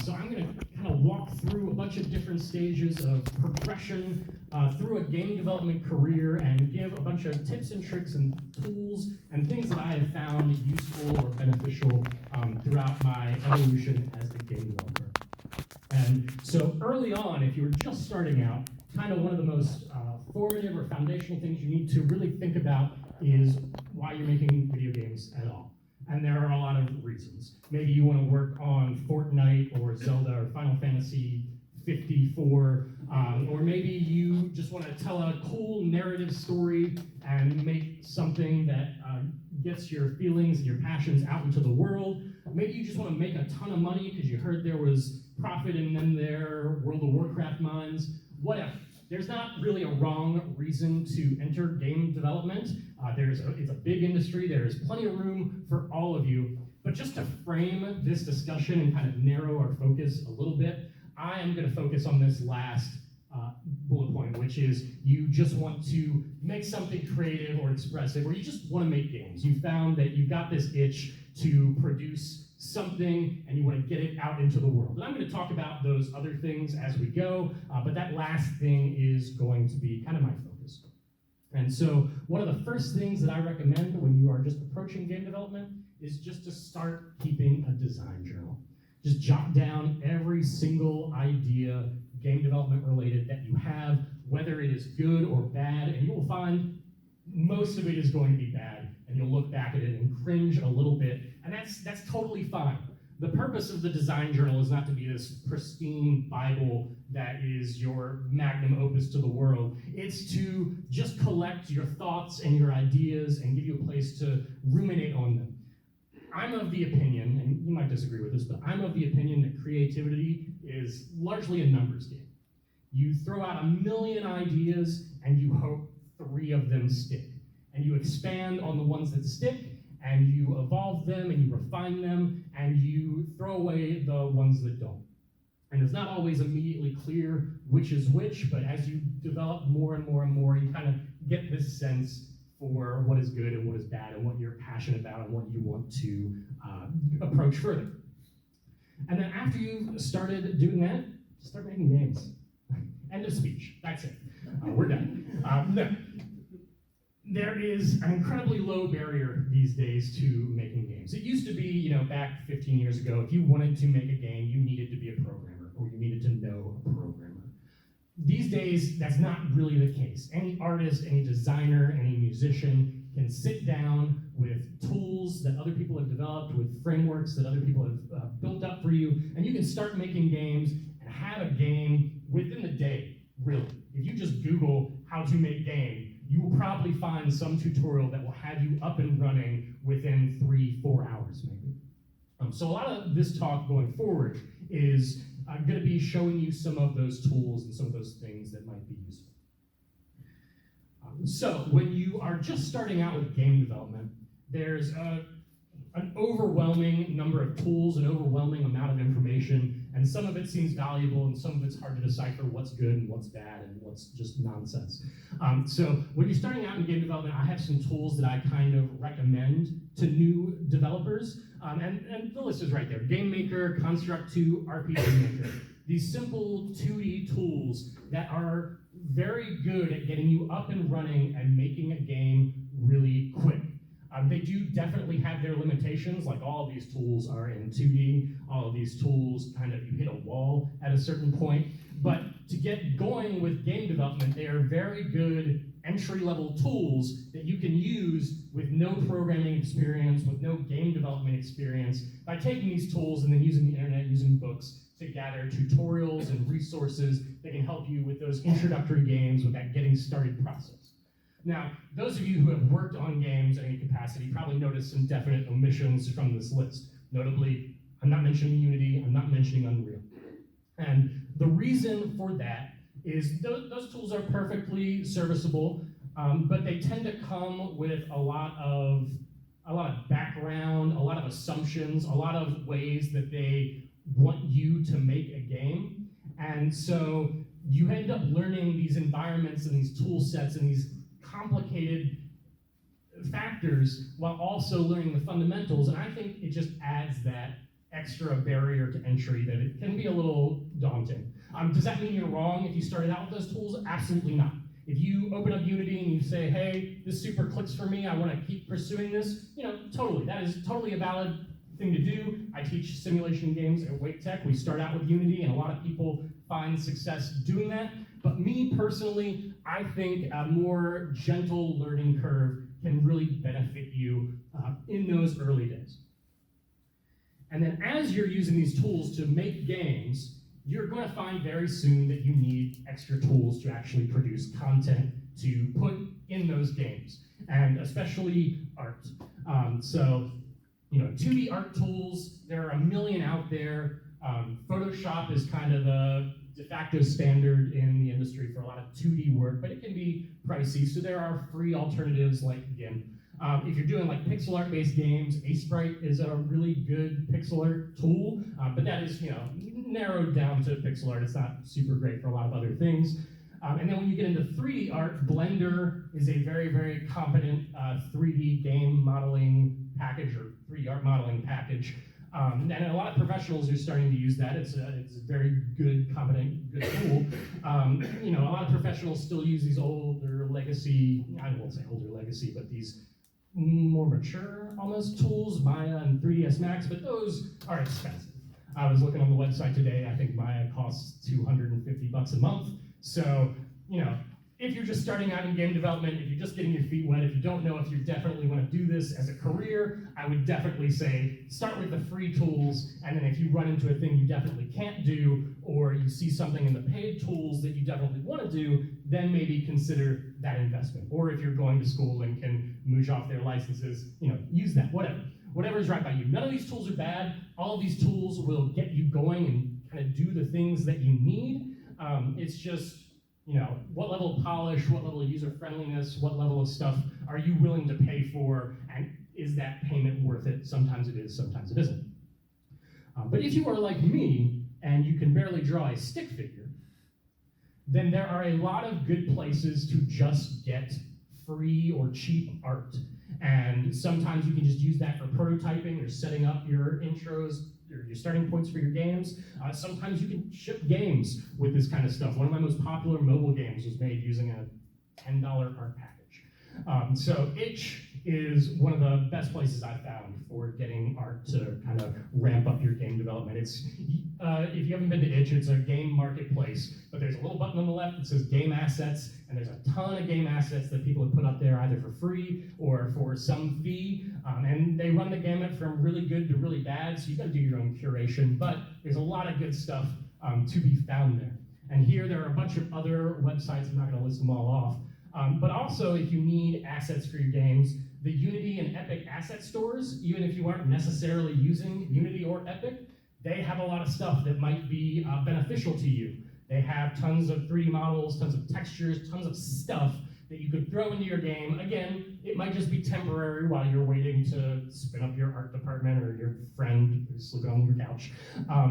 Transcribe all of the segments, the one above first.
So I'm going to kind of walk through a bunch of different stages of progression through a game development career and give a bunch of tips and tricks and tools and things that I have found useful or beneficial throughout my evolution as a game developer. And so early on, if you were just starting out, kind of one of the most formative or foundational things you need to really think about is why you're making video games at all. And there are a lot of reasons. Maybe you want to work on Fortnite or Zelda or Final Fantasy 54, or maybe you just want to tell a cool narrative story and make something that gets your feelings and your passions out into the world. Maybe you just want to make a ton of money because you heard there was profit in them there, World of Warcraft mines, whatever. There's not really a wrong reason to enter game development. It's a big industry. There's plenty of room for all of you. But just to frame this discussion and kind of narrow our focus a little bit, I am going to focus on this last bullet point, which is you just want to make something creative or expressive, or you just want to make games. You found that you've got this itch to produce something and you want to get it out into the world. And I'm going to talk about those other things as we go, but that last thing is going to be kind of my focus. And so one of the first things that I recommend when you are just approaching game development is just to start keeping a design journal. Just jot down every single idea, game development related, that you have, whether it is good or bad, and you will find most of it is going to be bad, and you'll look back at it and cringe a little bit, and that's totally fine. The purpose of the design journal is not to be this pristine Bible that is your magnum opus to the world. It's to just collect your thoughts and your ideas and give you a place to ruminate on them. I'm of the opinion, and you might disagree with this, but I'm of the opinion that creativity is largely a numbers game. You throw out 1 million ideas and you hope 3 of them stick. And you expand on the ones that stick, and you evolve them, and you refine them, and you throw away the ones that don't. And it's not always immediately clear which is which, but as you develop more and more and more, you kind of get this sense for what is good and what is bad, and what you're passionate about, and what you want to approach further. And then after you've started doing that, start making games. End of speech. That's it. We're done. No. There is an incredibly low barrier these days to making games. It used to be, back 15 years ago, if you wanted to make a game, you needed to be a programmer, or you needed to know a programmer. These days, that's not really the case. Any artist, any designer, any musician can sit down with tools that other people have developed, with frameworks that other people have built up for you, and you can start making games and have a game within the day, really. If you just Google how to make game, you will probably find some tutorial that will have you up and running within 3-4 hours, maybe. So a lot of this talk going forward is going to be showing you some of those tools and some of those things that might be useful. So when you are just starting out with game development, there's an overwhelming number of tools, an overwhelming amount of information, and some of it seems valuable, and some of it's hard to decipher what's good and what's bad and what's just nonsense. So when you're starting out in game development, I have some tools that I kind of recommend to new developers, and the list is right there. Game Maker, Construct 2, RPG Maker. These simple 2D tools that are very good at getting you up and running and making a game really quick. They do definitely have their limitations, like all of these tools are in 2D, all of these tools you hit a wall at a certain point, but to get going with game development, they are very good entry-level tools that you can use with no programming experience, with no game development experience, by taking these tools and then using the internet, using books to gather tutorials and resources that can help you with those introductory games, with that getting started process. Now, those of you who have worked on games in any capacity probably noticed some definite omissions from this list. Notably, I'm not mentioning Unity, I'm not mentioning Unreal. And the reason for that is those tools are perfectly serviceable, but they tend to come with a lot of background, a lot of assumptions, a lot of ways that they want you to make a game. And so you end up learning these environments and these tool sets and these complicated factors while also learning the fundamentals, and I think it just adds that extra barrier to entry that it can be a little daunting. Does that mean you're wrong if you started out with those tools? Absolutely not. If you open up Unity and you say, hey, this super clicks for me, I want to keep pursuing this, totally. That is totally a valid thing to do. I teach simulation games at Wake Tech. We start out with Unity, and a lot of people find success doing that. But me personally, I think a more gentle learning curve can really benefit you in those early days. And then as you're using these tools to make games, you're going to find very soon that you need extra tools to actually produce content to put in those games, and especially art. 2D art tools, there are a million out there. Photoshop is kind of the de facto standard in the industry for a lot of 2D work, but it can be pricey, so there are free alternatives like GIMP. If you're doing like pixel art based games, Sprite is a really good pixel art tool, but that is narrowed down to pixel art. It's not super great for a lot of other things. And then when you get into 3D art, Blender is a very, very competent 3D game modeling package or 3D art modeling package. And a lot of professionals are starting to use that. It's a very good, competent, good tool. A lot of professionals still use these older legacy, I won't say older legacy, but these more mature almost tools, Maya and 3ds Max, but those are expensive. I was looking on the website today, I think Maya costs $250 a month. So, if you're just starting out in game development, if you're just getting your feet wet, if you don't know if you definitely want to do this as a career, I would definitely say start with the free tools, and then if you run into a thing you definitely can't do, or you see something in the paid tools that you definitely want to do, then maybe consider that investment. Or if you're going to school and can mooch off their licenses, use that, whatever is right by you. None of these tools are bad. All of these tools will get you going and kind of do the things that you need. It's just, what level of polish, what level of user friendliness, what level of stuff are you willing to pay for, and is that payment worth it? Sometimes it is, sometimes it isn't. But if you are like me, and you can barely draw a stick figure, then there are a lot of good places to just get free or cheap art. And sometimes you can just use that for prototyping or setting up your intros, your starting points for your games. Sometimes you can ship games with this kind of stuff. One of my most popular mobile games was made using a $10 art package. So Itch is one of the best places I've found for getting art to kind of ramp up your game development. It's if you haven't been to Itch, it's a game marketplace, but there's a little button on the left that says game assets, and there's a ton of game assets that people have put up there either for free or for some fee, and they run the gamut from really good to really bad, so you gotta do your own curation, but there's a lot of good stuff to be found there. And here there are a bunch of other websites, I'm not gonna list them all off, but also if you need assets for your games, the Unity and Epic asset stores, even if you aren't necessarily using Unity or Epic, they have a lot of stuff that might be beneficial to you. They have tons of 3D models, tons of textures, tons of stuff that you could throw into your game. Again, it might just be temporary while you're waiting to spin up your art department or your friend who's sleeping on your couch.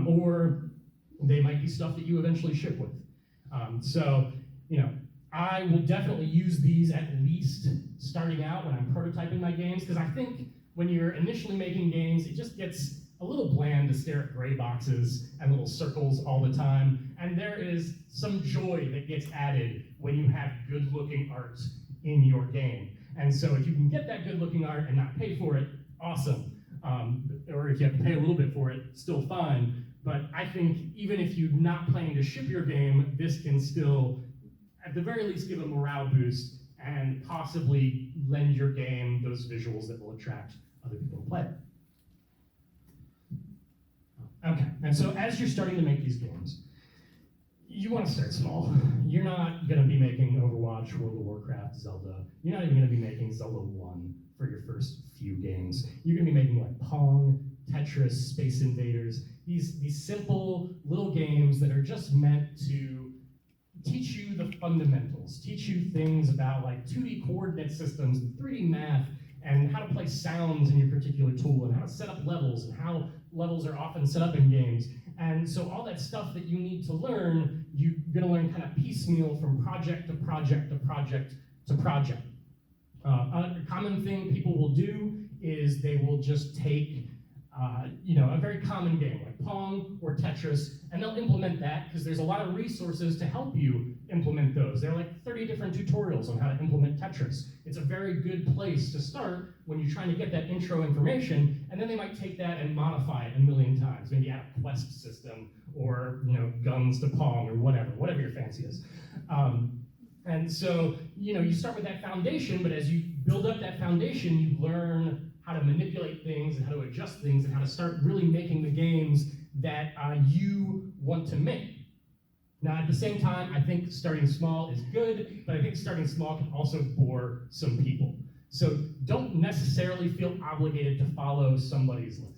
Or they might be stuff that you eventually ship with. I will definitely use these at least starting out when I'm prototyping my games, because I think when you're initially making games, it just gets a little bland to stare at gray boxes and little circles all the time, and there is some joy that gets added when you have good-looking art in your game. And so if you can get that good-looking art and not pay for it, awesome. Or if you have to pay a little bit for it, still fine. But I think even if you're not planning to ship your game, this can still, at the very least, give a morale boost and possibly lend your game those visuals that will attract other people to play it. Okay, and so as you're starting to make these games, you want to start small. You're not going to be making Overwatch, World of Warcraft, Zelda. You're not even going to be making Zelda 1 for your first few games. You're going to be making like Pong, Tetris, Space Invaders, these simple little games that are just meant to teach you the fundamentals, teach you things about like 2D coordinate systems and 3D math, and how to play sounds in your particular tool, and how to set up levels, and how levels are often set up in games. And so all that stuff that you need to learn, you're gonna learn kind of piecemeal from project to project to project to project. A common thing people will do is they will just take a very common game like Pong or Tetris, and they'll implement that because there's a lot of resources to help you implement those. There are like 30 different tutorials on how to implement Tetris. It's a very good place to start when you're trying to get that intro information, and then they might take that and modify it a million times. Maybe add a quest system or guns to Pong or whatever your fancy is. And so, you start with that foundation, but as you build up that foundation, you learn how to manipulate things and how to adjust things and how to start really making the games that you want to make. Now, at the same time, I think starting small is good, but I think starting small can also bore some people. So don't necessarily feel obligated to follow somebody's list.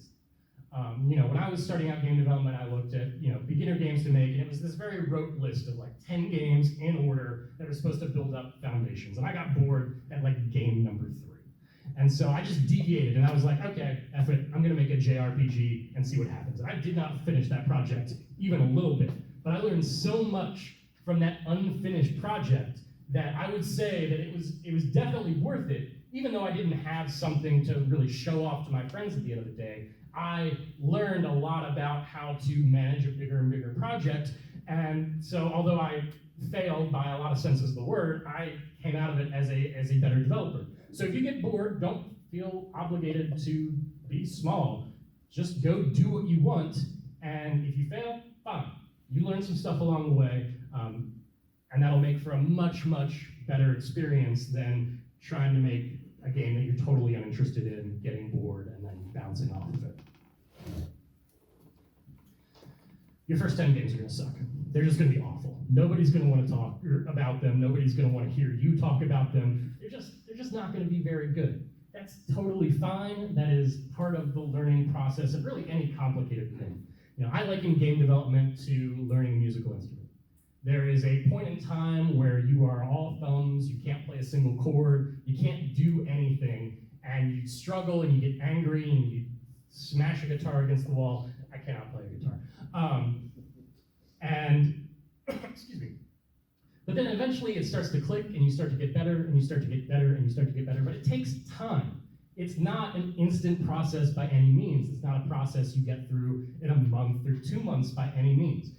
When I was starting out game development, I looked at beginner games to make, and it was this very rote list of like 10 games in order that were supposed to build up foundations. And I got bored at like game number 3. And so I just deviated, and I was like, okay, F it, I'm gonna make a JRPG and see what happens. And I did not finish that project even a little bit, but I learned so much from that unfinished project that I would say that it was definitely worth it, even though I didn't have something to really show off to my friends at the end of the day. I learned a lot about how to manage a bigger and bigger project, and so although I failed by a lot of senses of the word, I came out of it as a better developer. So if you get bored, don't feel obligated to be small. Just go do what you want, and if you fail, fine. You learn some stuff along the way, and that'll make for a much, much better experience than trying to make a game that you're totally uninterested in, getting bored, and then bouncing off of it. Your first 10 games are going to suck. They're just going to be awful. Nobody's going to want to talk about them. Nobody's going to want to hear you talk about them. They're just not going to be very good. That's totally fine. That is part of the learning process of really any complicated thing. I liken game development to learning a musical instrument. There is a point in time where you are all thumbs, you can't play a single chord, you can't do anything, and you struggle and you get angry and you smash a guitar against the wall. I cannot play a guitar. Excuse me. But then eventually it starts to click and you start to get better and you start to get better and you start to get better, but it takes time. It's not an instant process by any means. It's not a process you get through in a month or 2 months by any means.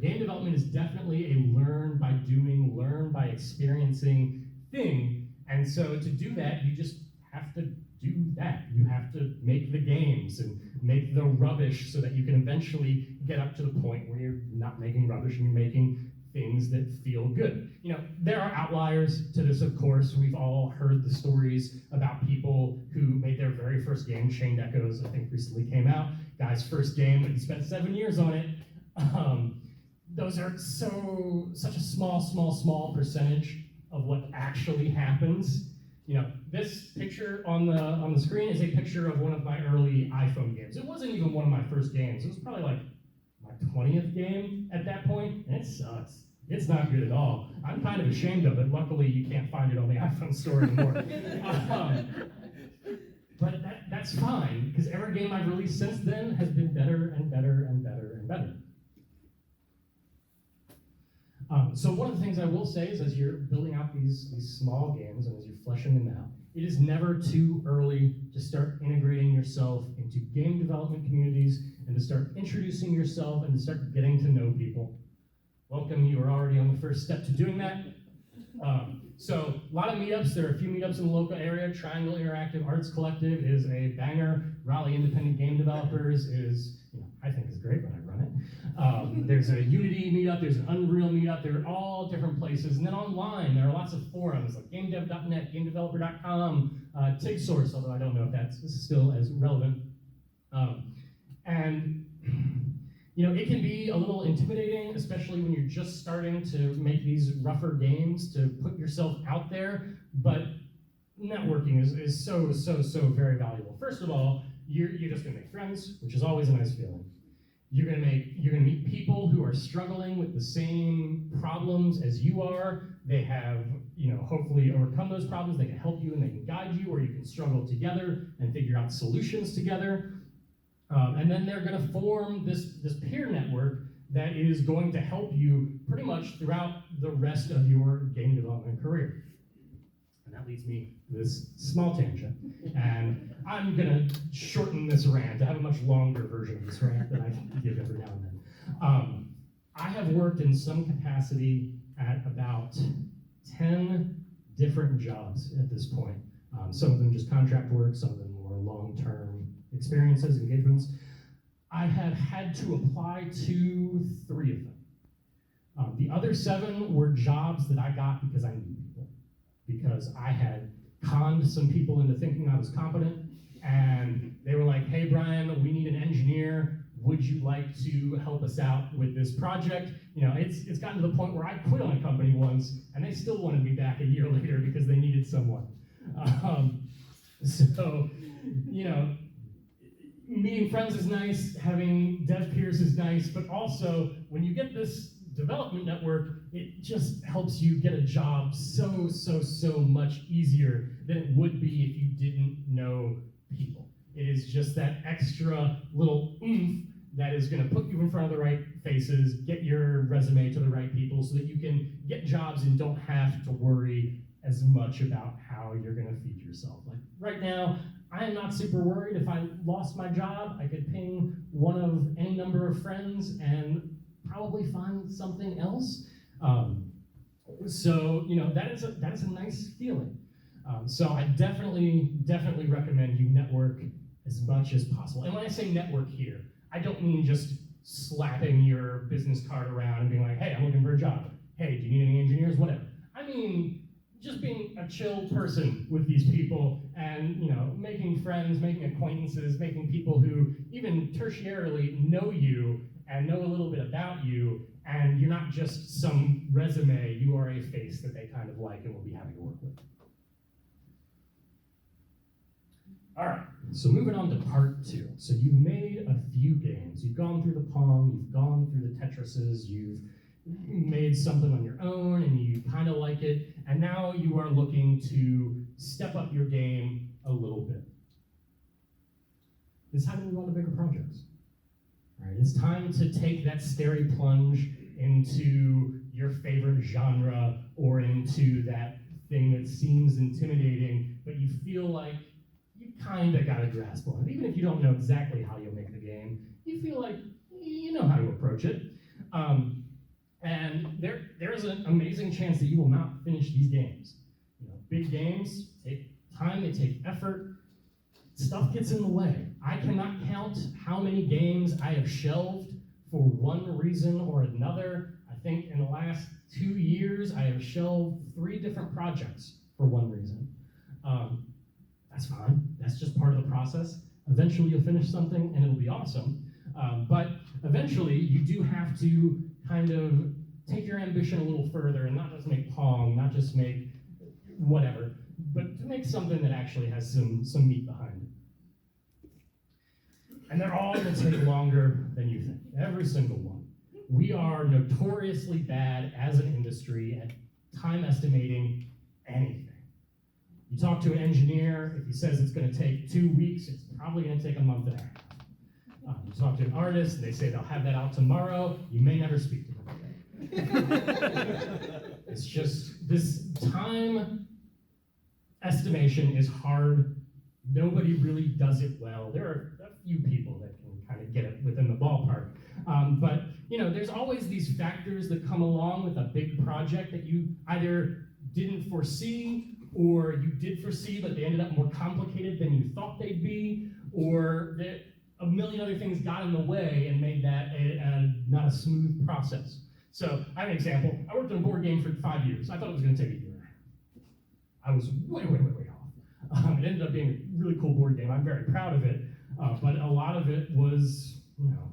Game development is definitely a learn by doing, learn by experiencing thing. And so to do that, you just have to do that. You have to make the games and make the rubbish so that you can eventually get up to the point where you're not making rubbish and you're making things that feel good. There are outliers to this, of course. We've all heard the stories about people who made their very first game, Chained Echoes, I think recently came out. Guy's first game, but he spent 7 years on it. Those are such a small percentage of what actually happens. This picture on the screen is a picture of one of my early iPhone games. It wasn't even one of my first games. It was probably like my 20th game at that point, and it sucks. It's not good at all. I'm kind of ashamed of it. Luckily, you can't find it on the iPhone store anymore. But that's fine, because every game I've released since then has been better and better and better and better. So one of the things I will say is as you're building out these small games and as you're fleshing them out, it is never too early to start integrating yourself into game development communities and to start introducing yourself and to start getting to know people. Welcome, you are already on the first step to doing that. So a lot of meetups, there are a few meetups in the local area. Triangle Interactive Arts Collective is a banger. Raleigh Independent Game Developers is, I think is great when I run it. There's a Unity meetup, there's an Unreal meetup, they're all different places. And then online, there are lots of forums like gamedev.net, gamedeveloper.com, TigSource, although I don't know if this is still as relevant. It can be a little intimidating, especially when you're just starting to make these rougher games, to put yourself out there, but networking is so very valuable. First of all, you're just gonna make friends, which is always a nice feeling. You're gonna meet people who are struggling with the same problems as you are. They have, hopefully overcome those problems. They can help you and they can guide you, or you can struggle together and figure out solutions together. And then they're gonna form this peer network that is going to help you pretty much throughout the rest of your game development career. And that leads me to this small tangent. And I'm gonna shorten this rant. I have a much longer version of this rant that I give every now and then. I have worked in some capacity at about 10 different jobs at this point. Some of them just contract work, some of them more long-term experiences, engagements. I have had to apply to 3 of them. The other 7 were jobs that I got because I knew people, because I had conned some people into thinking I was competent, and they were like, hey Brian, we need an engineer. Would you like to help us out with this project? You know, it's gotten to the point where I quit on a company once, and they still wanted me back a year later because they needed someone. So, you know, meeting friends is nice, having dev peers is nice, but also when you get this development network, it just helps you get a job so much easier than it would be if you didn't know people. It is just that extra little oomph that is going to put you in front of the right faces, get your resume to the right people so that you can get jobs and don't have to worry as much about how you're going to feed yourself. Like right now, I am not super worried. If I lost my job, I could ping one of any number of friends and probably find something else. So, you know, that is a nice feeling. So I definitely recommend you network as much as possible. And when I say network here, I don't mean just slapping your business card around and being like, hey, I'm looking for a job. Hey, do you need any engineers? Whatever. I mean, just being a chill person with these people and, you know, making friends, making acquaintances, making people who even tertiarily know you and know a little bit about you, and you're not just some resume, you are a face that they kind of like and will be happy to work with. All right, so moving on to part 2. So you've made a few games. You've gone through the Pong, you've gone through the Tetrises, you've made something on your own and you kind of like it, and now you are looking to step up your game a little bit. It's time to move on to bigger projects. All right, it's time to take that scary plunge into your favorite genre or into that thing that seems intimidating, but you feel like you kind of got a grasp on it. Even if you don't know exactly how you'll make the game, you feel like you know how to approach it. And there is an amazing chance that you will not finish these games. You know, big games take time, they take effort. Stuff gets in the way. I cannot count how many games I have shelved for one reason or another. I think in the last 2 years, I have shelved 3 different projects for one reason. That's fine. That's just part of the process. Eventually, you'll finish something, and it'll be awesome. But eventually, you do have to kind of take your ambition a little further and not just make Pong, not just make whatever, but to make something that actually has some meat behind it. And they're all going to take longer than you think, every single one. We are notoriously bad as an industry at time estimating anything. You talk to an engineer, if he says it's going to take 2 weeks, it's probably going to take a month and a half. You talk to an artist, they say they'll have that out tomorrow, you may never speak to them again. It's just, this time estimation is hard. Nobody really does it well. There are a few people that can kind of get it within the ballpark. But you know, there's always these factors that come along with a big project that you either didn't foresee, or you did foresee, but they ended up more complicated than you thought they'd be, or that a million other things got in the way and made that not a smooth process. So I have an example. I worked on a board game for 5 years. I thought it was going to take a year and a half. I was way off. It ended up being a really cool board game. I'm very proud of it, but a lot of it was, you know,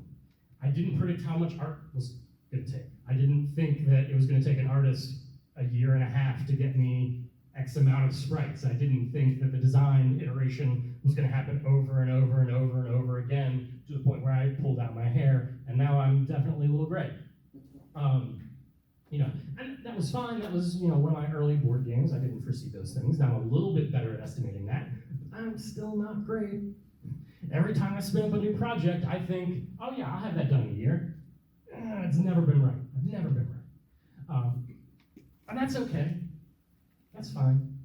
I didn't predict how much art was going to take. I didn't think that it was going to take an artist a year and a half to get me X amount of sprites. I didn't think that the design iteration was going to happen over and over again to the point where I pulled out my hair, and now I'm definitely a little gray. You know, and that was fine. That was, you know, one of my early board games. I didn't foresee those things. Now I'm a little bit better at estimating that. I'm still not great. Every time I spin up a new project, I think, oh yeah, I'll have that done in a year. It's never been right. I've never been right. And that's okay. That's fine.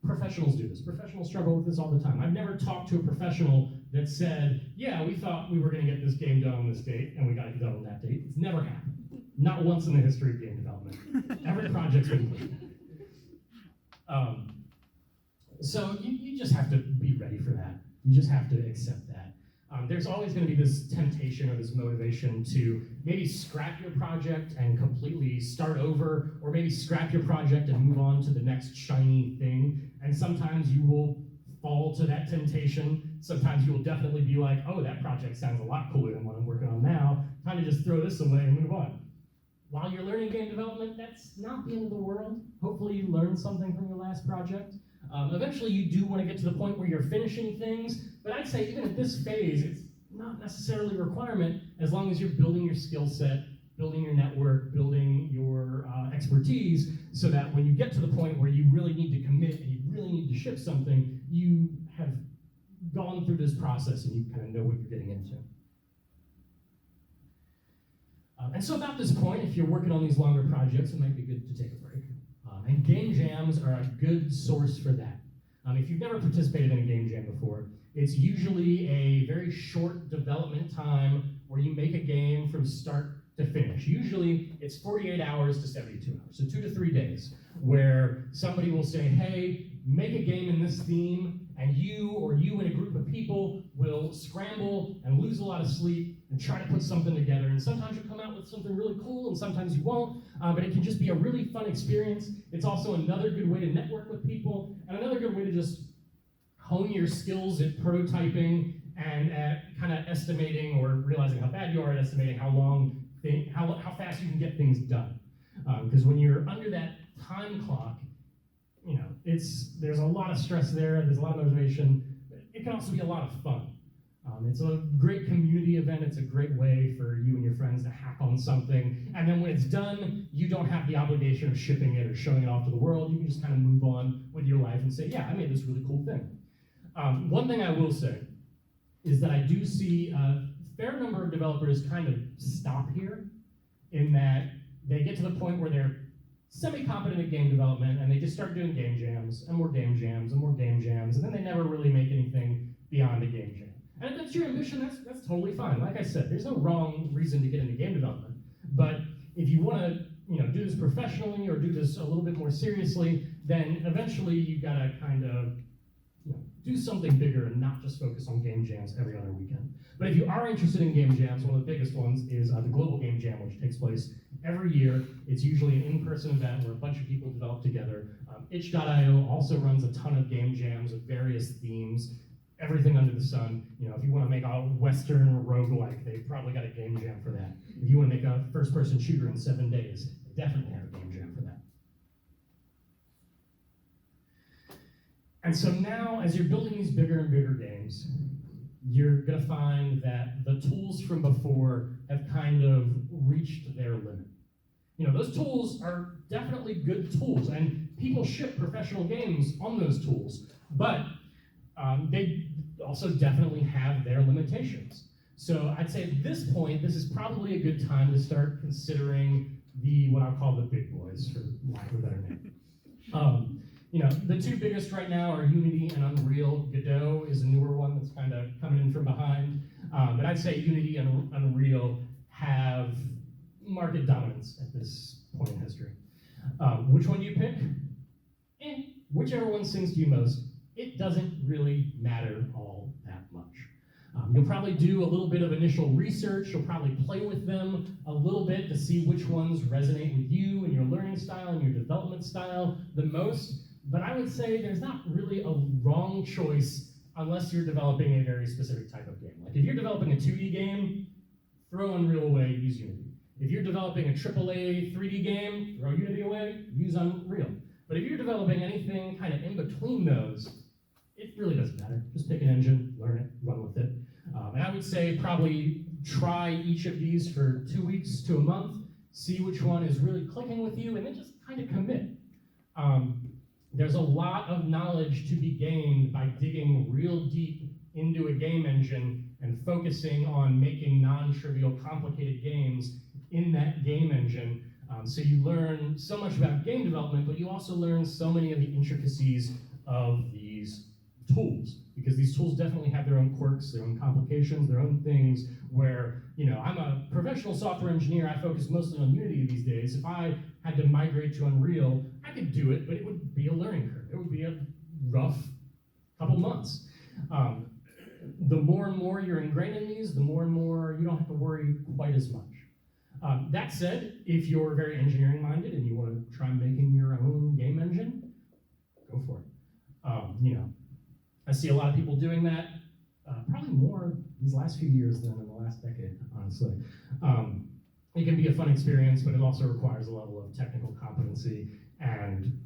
professionals do this. Professionals struggle with this all the time. I've never talked to a professional that said, yeah, we thought we were going to get this game done on this date, and we got it done on that date. It's never happened. Not once in the history of game development. Every project's been completed. So you just have to be ready for that. You just have to accept that. There's always going to be this temptation or this motivation to maybe scrap your project and completely start over, or maybe scrap your project and move on to the next shiny thing. And sometimes you will fall to that temptation. Sometimes you will definitely be like, oh, that project sounds a lot cooler than what I'm working on now. Time to just throw this away and move on. While you're learning game development, that's not the end of the world. Hopefully you learned something from your last project. Eventually you do want to get to the point where you're finishing things, but I'd say even at this phase, it's not necessarily a requirement as long as you're building your skill set, building your network, building your expertise, so that when you get to the point where you really need to commit and you really need to ship something, you have gone through this process and you kind of know what you're getting into. And so about this point, if you're working on these longer projects, it might be good to take a break. And game jams are a good source for that. If you've never participated in a game jam before, it's usually a very short development time where you make a game from start to finish. Usually it's 48 hours to 72 hours, so 2 to 3 days, where somebody will say, hey, make a game in this theme, and you and a group of people will scramble and lose a lot of sleep and try to put something together. And sometimes you'll come out with something really cool, and sometimes you won't, but it can just be a really fun experience. It's also another good way to network with people, and another good way to just hone your skills at prototyping and at kind of estimating or realizing how bad you are at estimating how fast you can get things done. Because when you're under that time clock, there's a lot of stress there, there's a lot of motivation, but it can also be a lot of fun. It's a great community event, it's a great way for you and your friends to hack on something, and then when it's done, you don't have the obligation of shipping it or showing it off to the world. You can just kind of move on with your life and say, yeah, I made this really cool thing. One thing I will say is that I do see a fair number of developers kind of stop here, in that they get to the point where they're semi-competent at game development, and they just start doing game jams, and more game jams, and more game jams, and then they never really make anything beyond a game jam. And if that's your ambition, that's totally fine. Like I said, there's no wrong reason to get into game development, but if you want to do this professionally or do this a little bit more seriously, then eventually you gotta kind of do something bigger and not just focus on game jams every other weekend. But if you are interested in game jams, one of the biggest ones is the Global Game Jam, which takes place every year. It's usually an in-person event where a bunch of people develop together. Itch.io also runs a ton of game jams with various themes, everything under the sun. If you want to make a Western roguelike, they've probably got a game jam for that. If you want to make a first-person shooter in 7 days, they definitely have a game jam for that. And so now, as you're building these bigger and bigger games, you're going to find that the tools from before have kind of reached their limit. Those tools are definitely good tools, and people ship professional games on those tools, but they also definitely have their limitations. So I'd say at this point, this is probably a good time to start considering what I'll call the big boys, for lack of a better name. The two biggest right now are Unity and Unreal. Godot is a newer one that's kind of coming in from behind. But I'd say Unity and Unreal have market dominance at this point in history. Which one do you pick? Whichever one sings to you most. It doesn't really matter all that much. You'll probably do a little bit of initial research. You'll probably play with them a little bit to see which ones resonate with you and your learning style and your development style the most. But I would say there's not really a wrong choice unless you're developing a very specific type of game. Like if you're developing a 2D game, throw Unreal away, use Unity. If you're developing a AAA 3D game, throw Unity away, use Unreal. But if you're developing anything kind of in between those, it really doesn't matter. Just pick an engine, learn it, run with it. And I would say probably try each of these for 2 weeks to a month, see which one is really clicking with you, and then just kind of commit. There's a lot of knowledge to be gained by digging real deep into a game engine and focusing on making non-trivial, complicated games in that game engine. So you learn so much about game development, but you also learn so many of the intricacies of these tools, because these tools definitely have their own quirks, their own complications, their own things where, I'm a professional software engineer, I focus mostly on Unity these days. If I had to migrate to Unreal, I could do it, but it would be a learning curve. It would be a rough couple months. The more and more you're ingrained in these, the more and more you don't have to worry quite as much. That said, if you're very engineering minded and you want to try making your own game engine, go for it. I see a lot of people doing that, probably more these last few years than in the last decade, honestly. It can be a fun experience, but it also requires a level of technical competency, and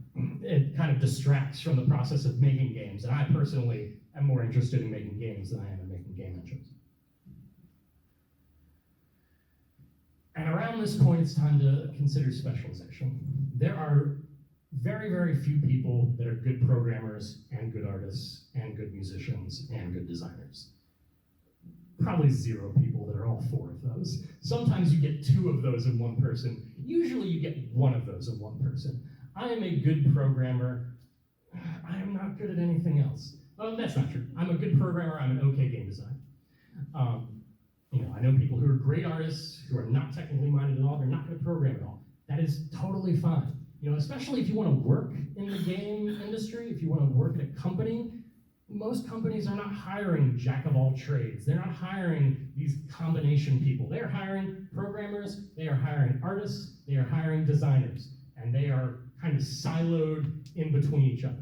it kind of distracts from the process of making games. And I personally am more interested in making games than I am in making game engines. And around this point, it's time to consider specialization. There are very, very few people that are good programmers and good artists and good musicians and good designers. Probably 0 people that are all 4 of those. Sometimes you get 2 of those in one person. Usually you get 1 of those in one person. I am a good programmer. I am not good at anything else. That's not true. I'm a good programmer. I'm an okay game designer. I know people who are great artists, who are not technically minded at all. They're not going to program at all. That is totally fine. Especially if you want to work in the game industry, if you want to work at a company, most companies are not hiring jack of all trades. They're not hiring these combination people. They're hiring programmers, they are hiring artists, they are hiring designers, and they are kind of siloed in between each other.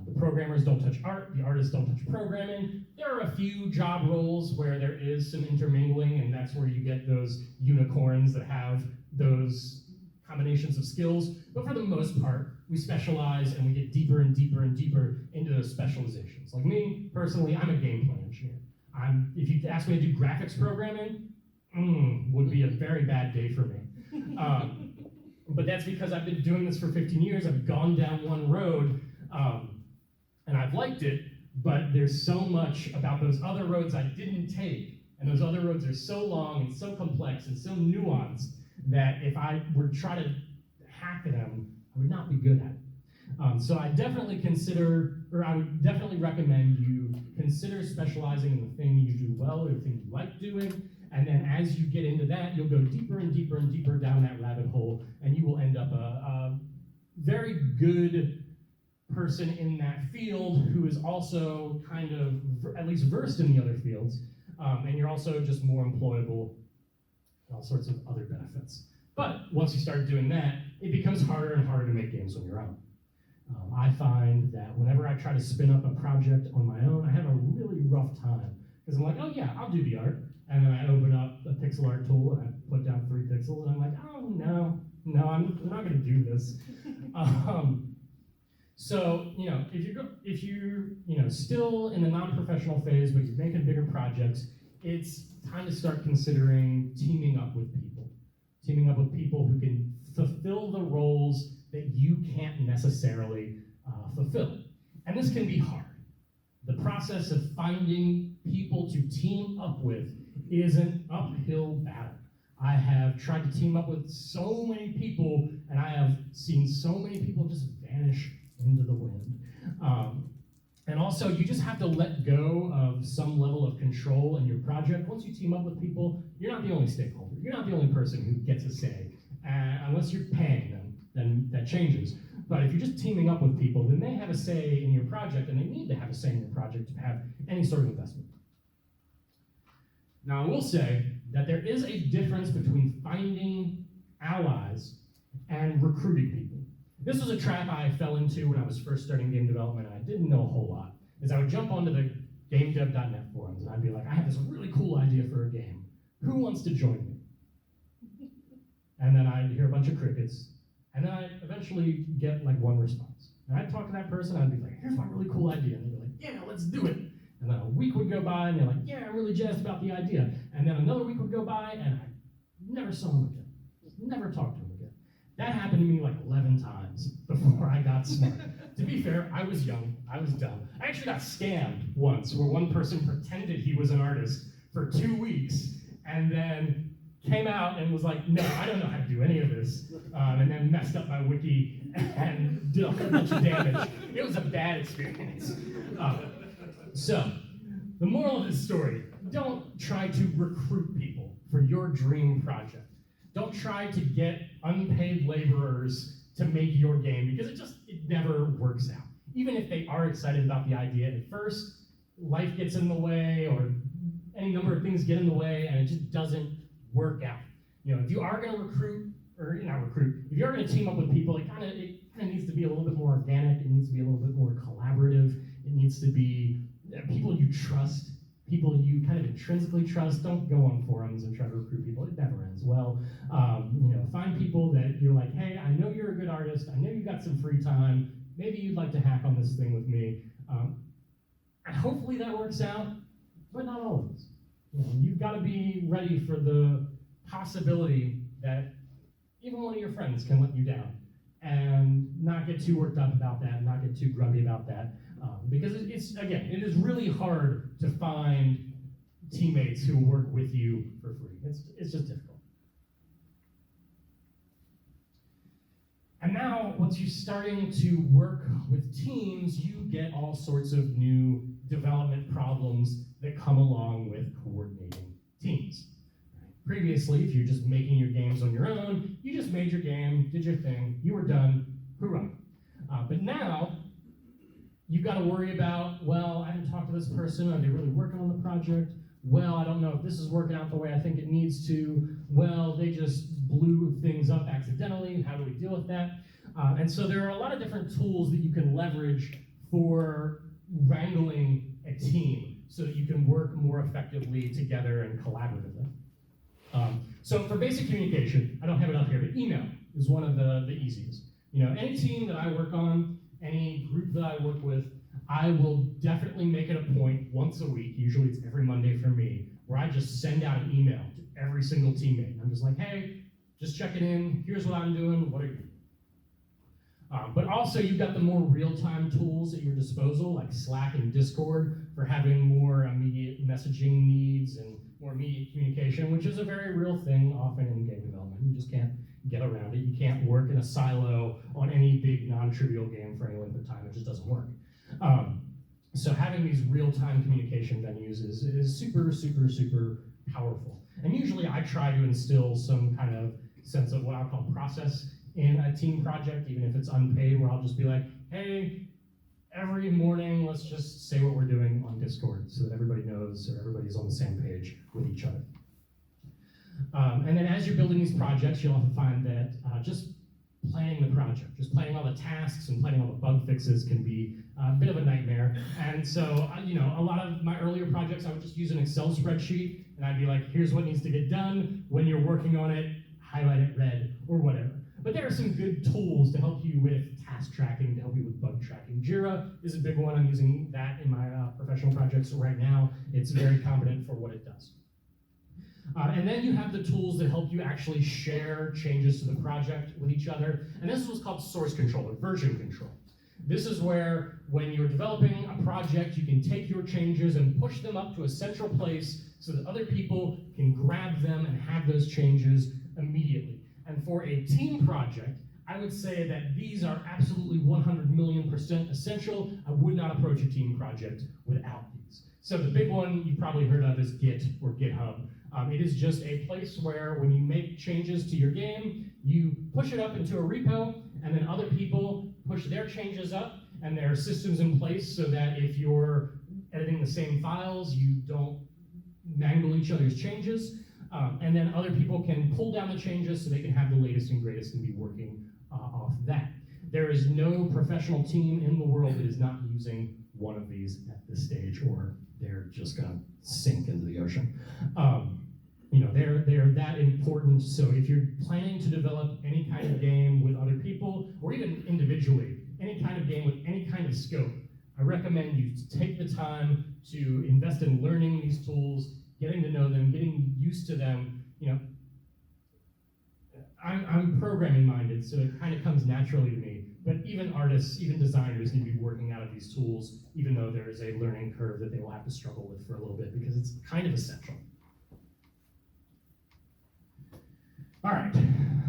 The programmers don't touch art, the artists don't touch programming. There are a few job roles where there is some intermingling, and that's where you get those unicorns that have those combinations of skills. But for the most part, we specialize and we get deeper and deeper and deeper into those specializations. Like me, personally, I'm a gameplay engineer. If you ask me to do graphics programming, would be a very bad day for me. But that's because I've been doing this for 15 years. I've gone down one road, and I've liked it, but there's so much about those other roads I didn't take, and those other roads are so long and so complex and so nuanced that if I were to try to hack them, I would not be good at it. So I definitely I would definitely recommend you consider specializing in the thing you do well, or the thing you like doing, and then as you get into that, you'll go deeper and deeper and deeper down that rabbit hole, and you will end up a very good person in that field who is also kind of at least versed in the other fields, and you're also just more employable, and all sorts of other benefits. But once you start doing that, it becomes harder and harder to make games on your own. I find that whenever I try to spin up a project on my own, I have a really rough time, because I'm like, oh yeah, I'll do the art, and then I open up a pixel art tool and I put down 3 pixels, and I'm like, oh no, I'm not going to do this. So, if you're still in the non-professional phase, but you're making bigger projects, it's time to start considering teaming up with people who can fulfill the roles that you can't necessarily fulfill. And this can be hard. The process of finding people to team up with is an uphill battle. I have tried to team up with so many people, and I have seen so many people just vanish into the wind. And also, you just have to let go of some level of control in your project. Once you team up with people, you're not the only stakeholder. You're not the only person who gets a say. Unless you're paying them, then that changes. But if you're just teaming up with people, then they have a say in your project, and they need to have a say in your project to have any sort of investment. Now, I will say that there is a difference between finding allies and recruiting people. This was a trap I fell into when I was first starting game development, and I didn't know a whole lot. Is I would jump onto the gamedev.net forums, and I'd be like, I have this really cool idea for a game. Who wants to join me? And then I'd hear a bunch of crickets, and then I'd eventually get like one response. And I'd talk to that person, I'd be like, here's my really cool idea. And they'd be like, yeah, let's do it. And then a week would go by, and they're like, yeah, I'm really jazzed about the idea. And then another week would go by, and I never saw them again. Never talked to them again. That happened to me like 11 times before I got smart. To be fair, I was young, I was dumb. I actually got scammed once, where one person pretended he was an artist for 2 weeks, and then came out and was like, no, I don't know how to do any of this, and then messed up my wiki and did a whole bunch of damage. It was a bad experience. So, the moral of this story, don't try to recruit people for your dream project. Don't try to get unpaid laborers to make your game, because it never works out. Even if they are excited about the idea at first, life gets in the way, or any number of things get in the way, and it just doesn't work out. If you are going to if you are going to team up with people, it kind of needs to be a little bit more organic. It needs to be a little bit more collaborative. It needs to be people you trust, people you kind of intrinsically trust. Don't go on forums and try to recruit people. It never ends well. Find people that you're like, hey, I know you're a good artist. I know you got some free time. Maybe you'd like to hack on this thing with me. And hopefully that works out, but not always. You've got to be ready for the possibility that even one of your friends can let you down, and not get too worked up about that, not get too grumpy about that, because it is really hard to find teammates who work with you for free. It's just difficult. And now, once you're starting to work with teams, you get all sorts of new development problems that come along with coordinating teams. Previously, if you're just making your games on your own, you just made your game, did your thing, you were done, hoorah. But now, you've got to worry about, well, I haven't talked to this person, are they really working on the project? Well, I don't know if this is working out the way I think it needs to. Well, they just blew things up accidentally. How do we deal with that? And so there are a lot of different tools that you can leverage for wrangling a team so that you can work more effectively together and collaboratively. So for basic communication, I don't have it up here, but email is one of the easiest. Any team that I work on, any group that I work with, I will definitely make it a point once a week, usually it's every Monday for me, where I just send out an email to every single teammate. I'm just like, hey, just checking in, here's what I'm doing, what are you doing? But also you've got the more real-time tools at your disposal, like Slack and Discord, for having more immediate messaging needs and more immediate communication, which is a very real thing often in game development. You just can't get around it. You can't work in a silo on any big non-trivial game for any length of time. It just doesn't work. So having these real-time communication venues is super, super, super powerful. And usually I try to instill some kind of sense of what I'll call process in a team project, even if it's unpaid, where I'll just be like, hey, every morning, let's just say what we're doing on Discord so that everybody knows or everybody's on the same page with each other. And then as you're building these projects, you'll often find that just planning the project, just planning all the tasks and planning all the bug fixes can be a bit of a nightmare. And so, a lot of my earlier projects, I would just use an Excel spreadsheet, and I'd be like, here's what needs to get done. When you're working on it, highlight it red or whatever. But there are some good tools to help you with task tracking, to help you with bug tracking. Jira is a big one. I'm using that in my professional projects right now. It's very competent for what it does. And then you have the tools that help you actually share changes to the project with each other. And this is what's called source control or version control. This is where, when you're developing a project, you can take your changes and push them up to a central place so that other people can grab them and have those changes immediately. And for a team project, I would say that these are absolutely 100 million% essential. I would not approach a team project without these. So the big one you've probably heard of is Git or GitHub. It is just a place where when you make changes to your game, you push it up into a repo, and then other people push their changes up, and there are systems in place so that if you're editing the same files, you don't mangle each other's changes. And then other people can pull down the changes so they can have the latest and greatest and be working off that. There is no professional team in the world that is not using one of these at this stage, or they're just gonna sink into the ocean. They're that important. So if you're planning to develop any kind of game with other people, or even individually, any kind of game with any kind of scope, I recommend you take the time to invest in learning these tools, getting to know them, getting used to them. I'm programming minded, so it kind of comes naturally to me. But even artists, even designers need to be working out of these tools, even though there is a learning curve that they will have to struggle with for a little bit, because it's kind of essential. All right,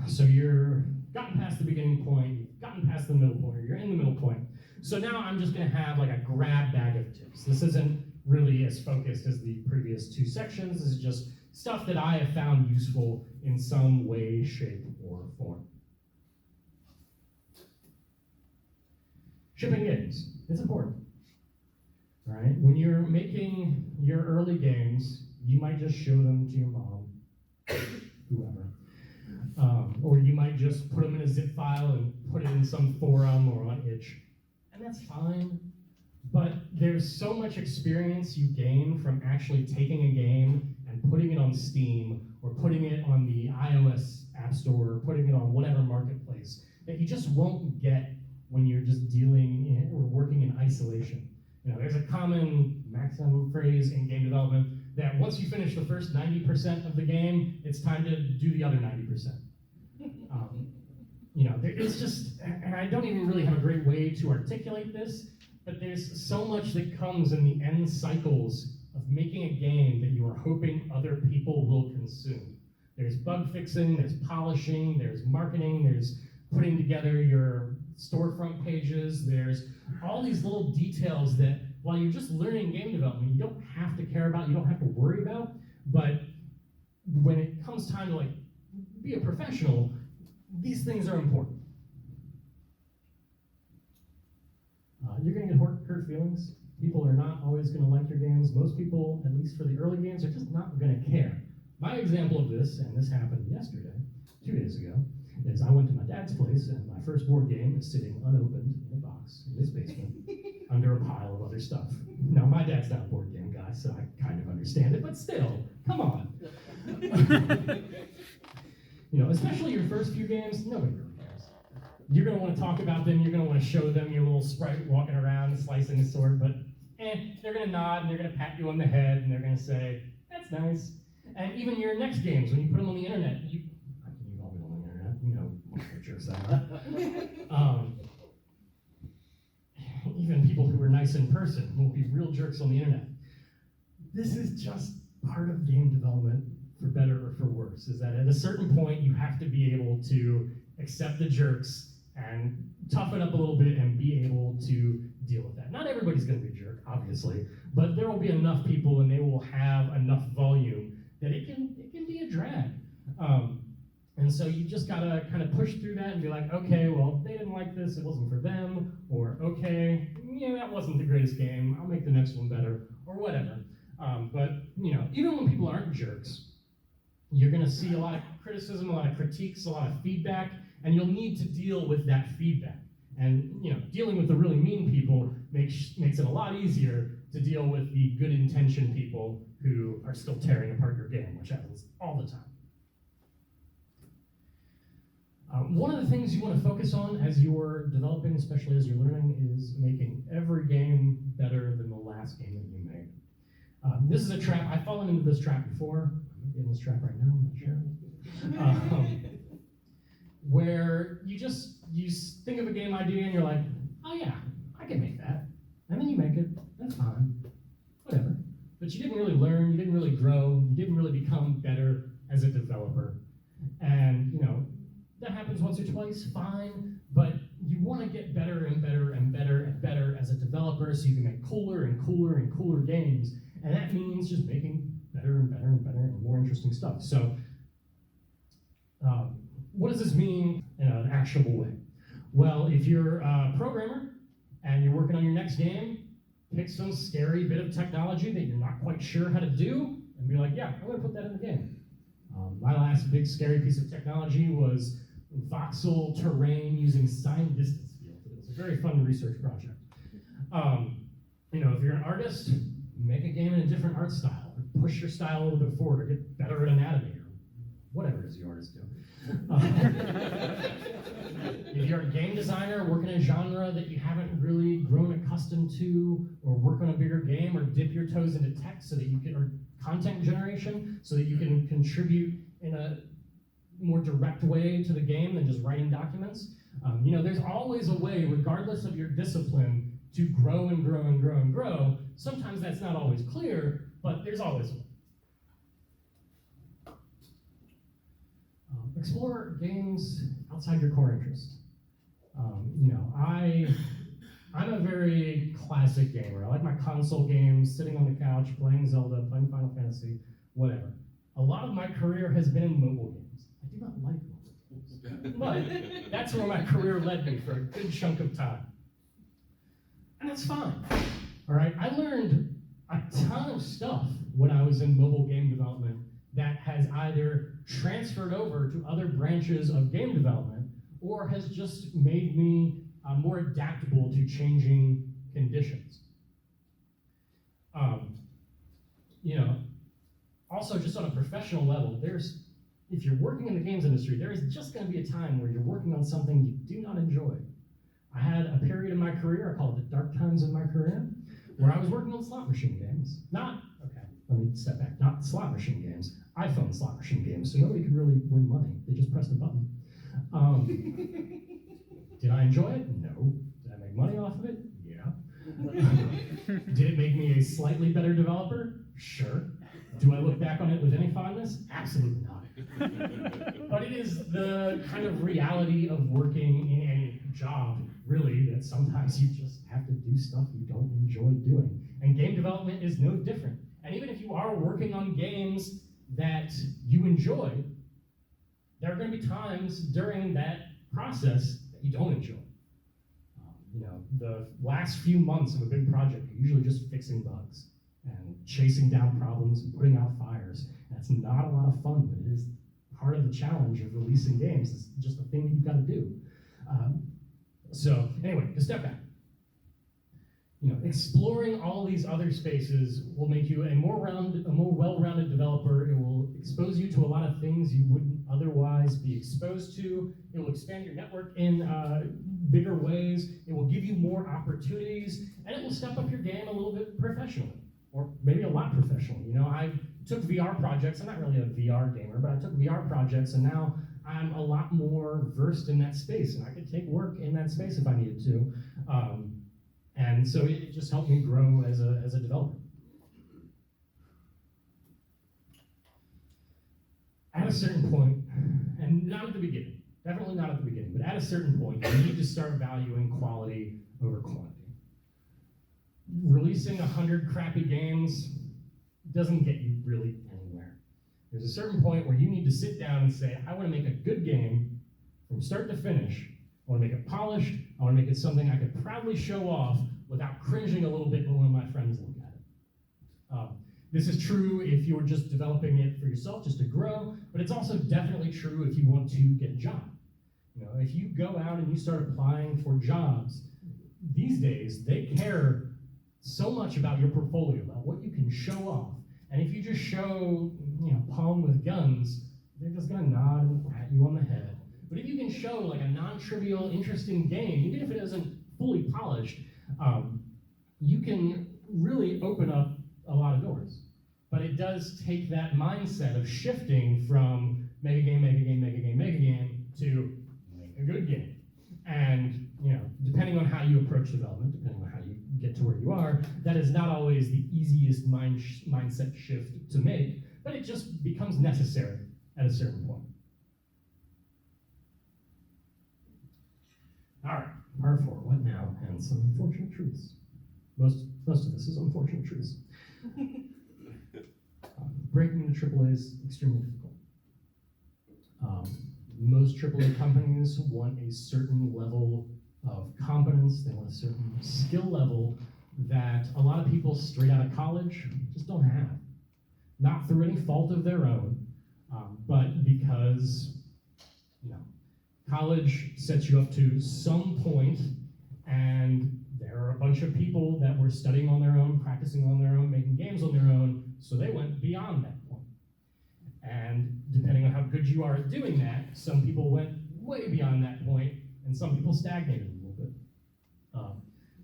so you're gotten past the beginning point, you've gotten past the middle point, or you're in the middle point. So now I'm just gonna have like a grab bag of tips. This isn't really as focused as the previous two sections. This is just stuff that I have found useful in some way, shape, or form. Shipping games, it's important. All right, when you're making your early games, you might just show them to your mom, whoever. Or you might just put them in a zip file and put it in some forum or on itch. And that's fine. But there's so much experience you gain from actually taking a game and putting it on Steam or putting it on the iOS App Store or putting it on whatever marketplace that you just won't get when you're just dealing in or working in isolation. You know, there's a common maxim phrase in game development that once you finish the first 90% of the game, it's time to do the other 90%. You know, it's just, and I don't even really have a great way to articulate this, but there's so much that comes in the end cycles of making a game that you are hoping other people will consume. There's bug fixing, there's polishing, there's marketing, there's putting together your storefront pages, there's all these little details that while you're just learning game development, you don't have to care about, you don't have to worry about, but when it comes time to like be a professional, these things are important. You're going to get hurt feelings. People are not always going to like your games. Most people, at least for the early games, are just not going to care. My example of this, and this happened yesterday, 2 days ago, is I went to my dad's place and my first board game is sitting unopened in a box in his basement under a pile of other stuff. Now, my dad's not a board game guy, so I kind of understand it, but still, come on. You know, especially your first few games, nobody really cares. You're going to want to talk about them, you're going to want to show them your little sprite walking around, slicing a sword, but they're going to nod and they're going to pat you on the head and they're going to say, that's nice. And even your next games, when you put them on the internet, you've all been on the internet, you know what jerks that are. Even people who are nice in person will be real jerks on the internet. This is just part of game development, for better or for worse, is that at a certain point you have to be able to accept the jerks and toughen up a little bit and be able to deal with that. Not everybody's going to be a jerk, obviously, but there will be enough people and they will have enough volume that it can be a drag. And so you just gotta kind of push through that and be like, okay, well, they didn't like this, it wasn't for them, or okay, yeah, that wasn't the greatest game, I'll make the next one better, or whatever. But, you know, even when people aren't jerks, you're gonna see a lot of criticism, a lot of critiques, a lot of feedback, and you'll need to deal with that feedback. And, you know, dealing with the really mean people makes it a lot easier to deal with the good-intentioned people who are still tearing apart your game, which happens all the time. One of the things you want to focus on as you're developing, especially as you're learning, is making every game better than the last game that you made. This is a trap. I've fallen into this trap before. I'm in this trap right now, I'm not sure. Where you think of a game idea and you're like, oh yeah, I can make that. And then you make it, that's fine, whatever. But you didn't really learn, you didn't really grow, you didn't really become better as a developer. And, you know, that happens once or twice, fine, but you want to get better and better and better and better as a developer so you can make cooler and cooler and cooler games. And that means just making better and better and better and more interesting stuff. So what does this mean in an actionable way? Well, if you're a programmer and you're working on your next game, pick some scary bit of technology that you're not quite sure how to do and be like, yeah, I'm going to put that in the game. My last big scary piece of technology was voxel terrain using sign distance fields. It was a very fun research project. You know, if you're an artist, make a game in a different art style, or push your style a little bit forward, or get better at anatomy, or whatever it is you artists do. If you're a game designer, work in a genre that you haven't really grown accustomed to, or work on a bigger game, or dip your toes into tech so that you can, or content generation, so that you can contribute in a more direct way to the game than just writing documents. You know, there's always a way, regardless of your discipline, to grow and grow and grow and grow. Sometimes that's not always clear, but there's always a way. explore games outside your core interests. I'm a very classic gamer. I like my console games, sitting on the couch, playing Zelda, playing Final Fantasy, whatever. A lot of my career has been in mobile games. I do not like mobile games, but that's where my career led me for a good chunk of time. And that's fine, all right? I learned a ton of stuff when I was in mobile game development that has either transferred over to other branches of game development or has just made me more adaptable to changing conditions. Also just on a professional level, if you're working in the games industry, there is just gonna be a time where you're working on something you do not enjoy. I had a period in my career, I call it the dark times of my career, where I was working on slot machine games. Not slot machine games, iPhone slot machine games, so nobody could really win money. They just pressed a button. Did I enjoy it? No. Did I make money off of it? Yeah. Did it make me a slightly better developer? Sure. Do I look back on it with any fondness? Absolutely not. But it is the kind of reality of working in any job, really, that sometimes you just have to do stuff you don't enjoy doing. And game development is no different. And even if you are working on games that you enjoy, there are going to be times during that process that you don't enjoy. The last few months of a big project are usually just fixing bugs and chasing down problems and putting out fires. And it's not a lot of fun, but it is part of the challenge of releasing games. It's just a thing that you've got to do. So anyway, to step back. Exploring all these other spaces will make you a more well-rounded developer. It will expose you to a lot of things you wouldn't otherwise be exposed to. It will expand your network in bigger ways. It will give you more opportunities, and it will step up your game a little bit professionally, or maybe a lot professionally. I took VR projects. I'm not really a VR gamer, but I took VR projects, and now I'm a lot more versed in that space, and I could take work in that space if I needed to. And so it just helped me grow as a developer. At a certain point, and not at the beginning, definitely not at the beginning, but at a certain point, you need to start valuing quality over quantity. Releasing 100 crappy games doesn't get you really anywhere. There's a certain point where you need to sit down and say, I want to make a good game from start to finish. I want to make it polished. I want to make it something I could proudly show off without cringing a little bit when one of my friends look at it. This is true if you're just developing it for yourself, just to grow, but it's also definitely true if you want to get a job. If you go out and you start applying for jobs, these days, they care so much about your portfolio, about what you can show off. And if you just show, palm with guns, they're just gonna nod and pat you on the head. But if you can show like a non-trivial, interesting game, even if it isn't fully polished, you can really open up a lot of doors. But it does take that mindset of shifting from make a game, to make a good game. And depending on how you approach development, depending on how you get to where you are, that is not always the easiest mindset shift to make, but it just becomes necessary at a certain point. All right, part 4, what now? And some unfortunate truths. Most of this is unfortunate truths. Breaking into AAA is extremely difficult. Most AAA companies want a certain level of competence, they want a certain skill level that a lot of people straight out of college just don't have. Not through any fault of their own, but because college sets you up to some point, and there are a bunch of people that were studying on their own, practicing on their own, making games on their own, so they went beyond that point. And depending on how good you are at doing that, some people went way beyond that point, and some people stagnated a little bit.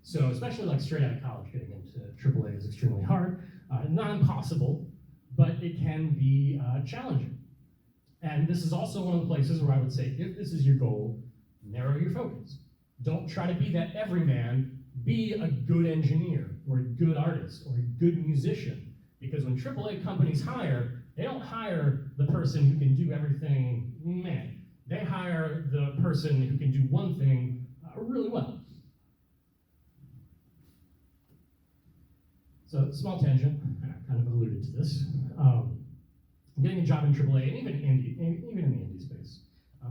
So especially like straight out of college, getting into AAA is extremely hard. Not impossible, but it can be challenging. And this is also one of the places where I would say, if this is your goal, narrow your focus. Don't try to be that everyman. Be a good engineer, or a good artist, or a good musician. Because when AAA companies hire, they don't hire the person who can do everything, man. They hire the person who can do one thing really well. So, small tangent, I kind of alluded to this. Getting a job in AAA, and even in the indie space,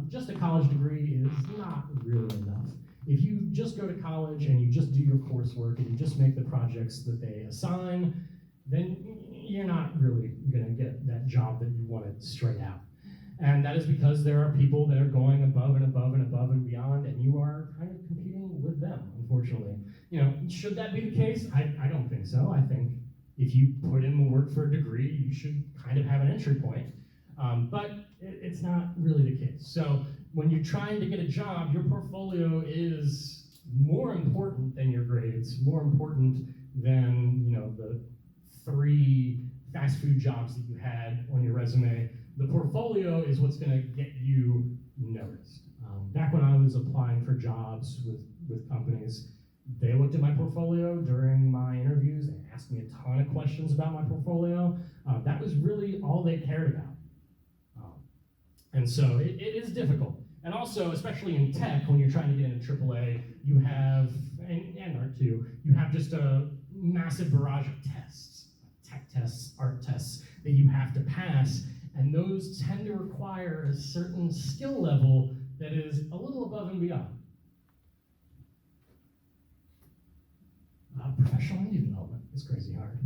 just a college degree is not really enough. If you just go to college and you just do your coursework and you just make the projects that they assign, then you're not really going to get that job that you wanted straight out. And that is because there are people that are going above and above and above and beyond, and you are kind of competing with them, unfortunately. You know, should that be the case? I don't think so. I think if you put in the work for a degree, you should kind of have an entry point. But it's not really the case. So when you're trying to get a job, your portfolio is more important than your grades, more important than, you know, the 3 fast food jobs that you had on your resume. The portfolio is what's going to get you noticed. Back when I was applying for jobs with companies, they looked at my portfolio during my interviews and asked me a ton of questions about my portfolio. That was really all they cared about. And so it is difficult. And also, especially in tech, when you're trying to get into AAA, you have, and art too, you have just a massive barrage of tests, tech tests, art tests, that you have to pass. And those tend to require a certain skill level that is a little above and beyond. Professional indie development is crazy hard.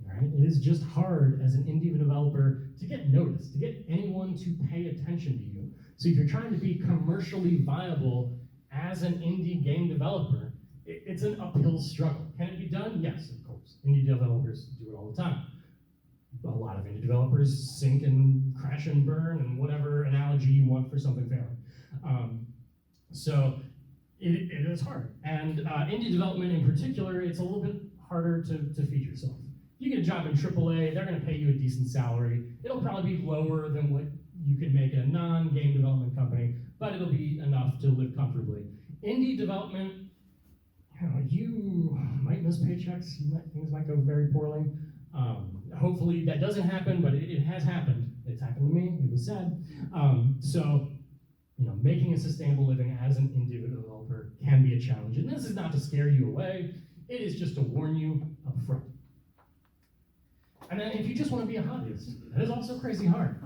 Right? It is just hard as an indie developer to get noticed, to get anyone to pay attention to you. So if you're trying to be commercially viable as an indie game developer, it's an uphill struggle. Can it be done? Yes, of course. Indie developers do it all the time. A lot of indie developers sink and crash and burn and whatever analogy you want for something failing. So it is hard. And indie development in particular, it's a little bit harder to feed yourself. You get a job in AAA, they're going to pay you a decent salary. It'll probably be lower than what you could make in a non-game development company, but it'll be enough to live comfortably. Indie development, you might miss paychecks, things might go very poorly. Hopefully that doesn't happen, but it has happened. It's happened to me, it was sad. So, making a sustainable living as an indie developer can be a challenge. And this is not to scare you away, it is just to warn you up front. And then if you just want to be a hobbyist, that is also crazy hard.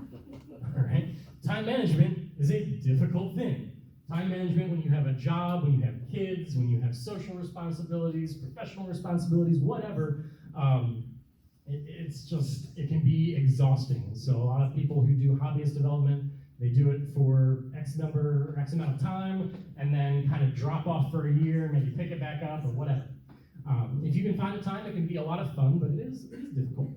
All right? Time management is a difficult thing. Time management when you have a job, when you have kids, when you have social responsibilities, professional responsibilities, whatever, it can be exhausting. So a lot of people who do hobbyist development, they do it for X amount of time, and then kind of drop off for a year, maybe pick it back up or whatever. If you can find the time, it can be a lot of fun, but it is difficult.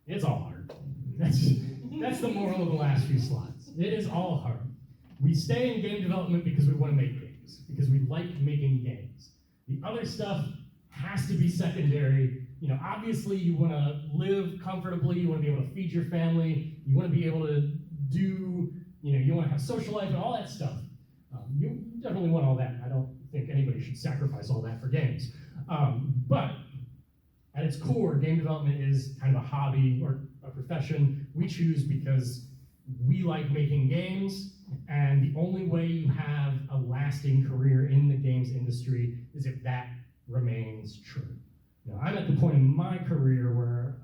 It's all hard. That's the moral of the last few slides. It is all hard. We stay in game development because we want to make games, because we like making games. The other stuff has to be secondary. Obviously you want to live comfortably, you want to be able to feed your family, you want to be able to do, you want to have social life and all that stuff. You definitely want all that. I don't think anybody should sacrifice all that for games. But at its core, game development is kind of a hobby or a profession we choose because we like making games, and the only way you have a lasting career in the games industry is if that remains true. I'm at the point in my career where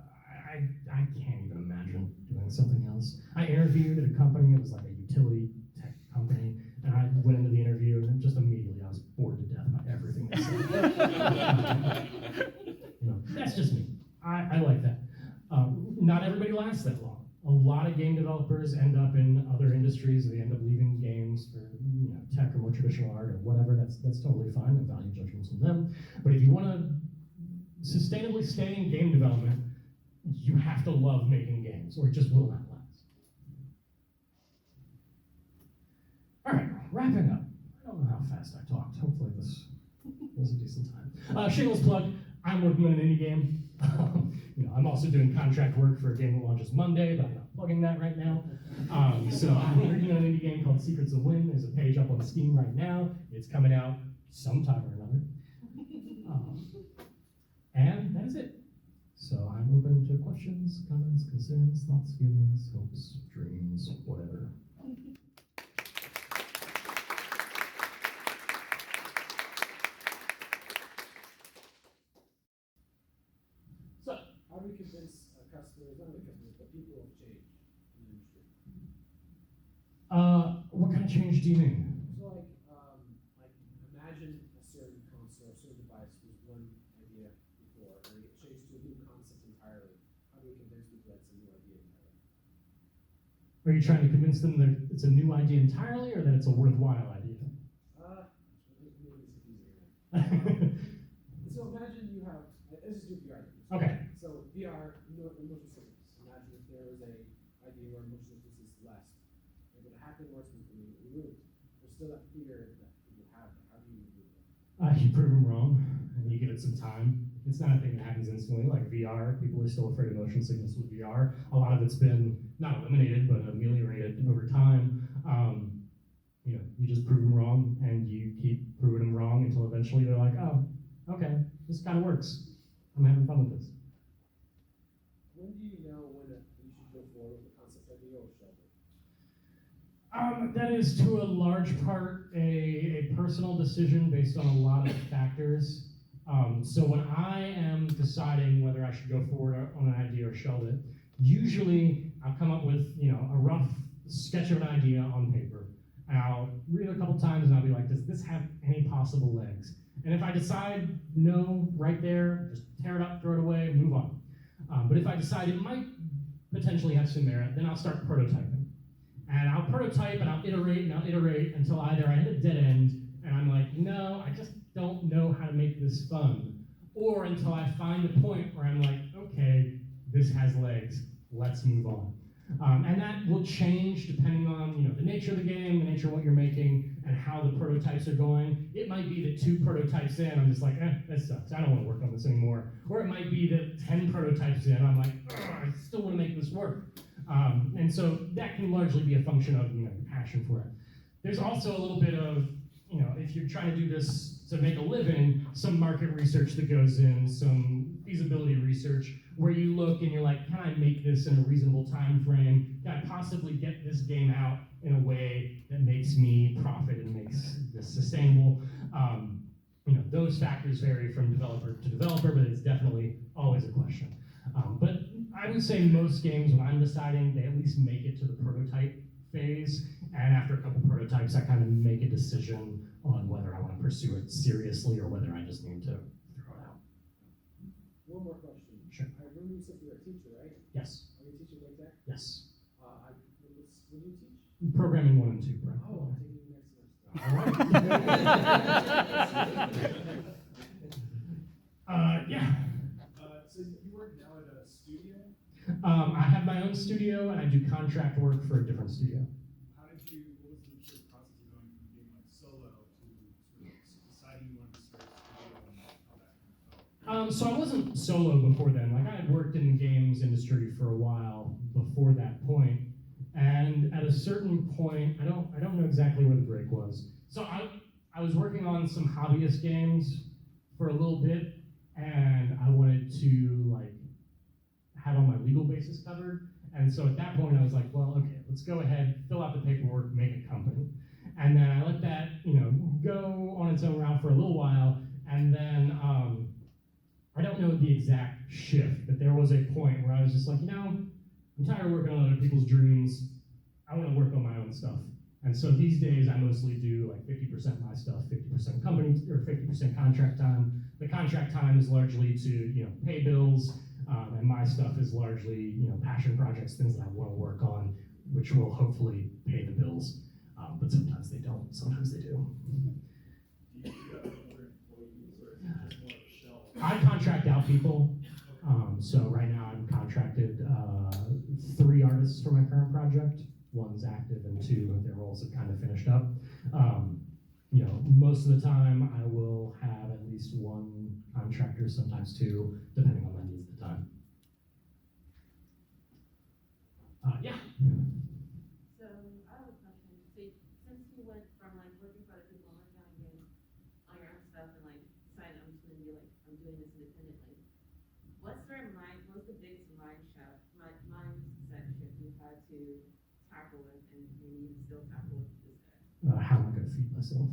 I can't even imagine doing something else. I interviewed at a company, it was like a utility tech company, and I went into the interview and just immediately I was bored to death by everything they said. That's just me. I like that. Not everybody lasts that long. A lot of game developers end up in other industries. They end up leaving games for tech or more traditional art or whatever. That's totally fine. No value judgments on them. But if you want to sustainably stay in game development, you have to love making games, or it just will not last. All right, wrapping up. I don't know how fast I talked. Hopefully this was a decent time. Shameless plug. I'm working on an indie game. I'm also doing contract work for a game that launches Monday, but I'm not plugging that right now. So I'm working on an indie game called Secrets of Wind. There's a page up on Steam right now. It's coming out sometime or another. And that is it. So I'm open to questions, comments, concerns, thoughts, feelings, hopes, dreams, whatever. So, how do we convince customers, not only customers, but people of change in the industry? What kind of change do you mean? So like imagine a certain console, a certain device was one idea before, and it changed to a new concept entirely. How do we convince people that's a new idea entirely? Are you trying to convince them that it's a new idea entirely, or that it's a worthwhile idea? Maybe it's easier. So imagine you have, let's just do VR. Okay. So VR, emotion sickness. Imagine if there was a idea where emotion sickness is less. It would happen or it's removed. There's still that fear that people have. How do you remove that? You prove them wrong, and you give it some time. It's not a thing that happens instantly, like VR. People are still afraid of motion sickness with VR. A lot of it's been not eliminated, but ameliorated over time. You just prove them wrong, and you keep proving them wrong until eventually they're like, oh, okay, this kind of works. I'm having fun with this. When do you know when you should go forward with the concept idea or shelve it? That is to a large part a personal decision based on a lot of factors. So when I am deciding whether I should go forward on an idea or shelve it, usually I'll come up with a rough sketch of an idea on paper. And I'll read it a couple times and I'll be like, does this have any possible legs? And if I decide no right there, just tear it up, throw it away, move on. But if I decide it might potentially have some merit, then I'll start prototyping. And I'll prototype and I'll iterate until either I hit a dead end and I'm like, no, I just don't know how to make this fun. Or until I find a point where I'm like, okay, this has legs, let's move on. And that will change depending on the nature of the game, the nature of what you're making, and how the prototypes are going. It might be that 2 prototypes in, I'm just like, this sucks, I don't want to work on this anymore. Or it might be that 10 prototypes in, I'm like, I still want to make this work. And so that can largely be a function of your passion for it. There's also a little bit of, if you're trying to do this to make a living, some market research that goes in, some feasibility research, where you look and you're like, can I make this in a reasonable time frame? Can I possibly get this game out in a way that makes me profit and makes this sustainable? Those factors vary from developer to developer, but it's definitely always a question. But I would say most games, when I'm deciding, they at least make it to the prototype phase, and after a couple prototypes, I kind of make a decision on whether I want to pursue it seriously or whether I just need to throw it out. One more question. Sure. I remember you said you were a teacher, right? Yes. Are you a teacher like that? Yes. What do you teach? Programming 1 and 2, Brett. Oh, I'm taking you next semester. All right. Yeah. So you work now at a studio? I have my own studio, and I do contract work for a different studio. What was the process of going from being like solo to sort of deciding you wanted to start a studio and how that kind of felt? So I wasn't solo before then. Like, I had worked in the games industry for a while before that point, and at a certain point, I don't know exactly where the break was. So I was working on some hobbyist games for a little bit, and I wanted to have all my legal bases covered. And so at that point, I was like, well, okay, let's go ahead, fill out the paperwork, make a company. And then I let that, go on its own route for a little while. And then I don't know the exact shift, but there was a point where I was just like, I'm tired of working on other people's dreams. I want to work on my own stuff. And so these days, I mostly do 50% my stuff, 50% company, or 50% contract time. The contract time is largely to, pay bills. And my stuff is largely, passion projects, things that I want to work on, which will hopefully pay the bills. But sometimes they don't. Sometimes they do. Do you have other employees, or is it just more of a shell? I contract out people. So right now I'm contracted 3 artists for my current project. 1's active and 2 their roles have kind of finished up. Most of the time I will have at least 1 contractor, sometimes 2, depending on my needs at the time. Yeah. So I have a question. So since you went from working for other people and working on games on your own stuff and deciding I'm just gonna be I'm doing this independently, what's sort of my you still tackle this guy? How am I going to feed myself?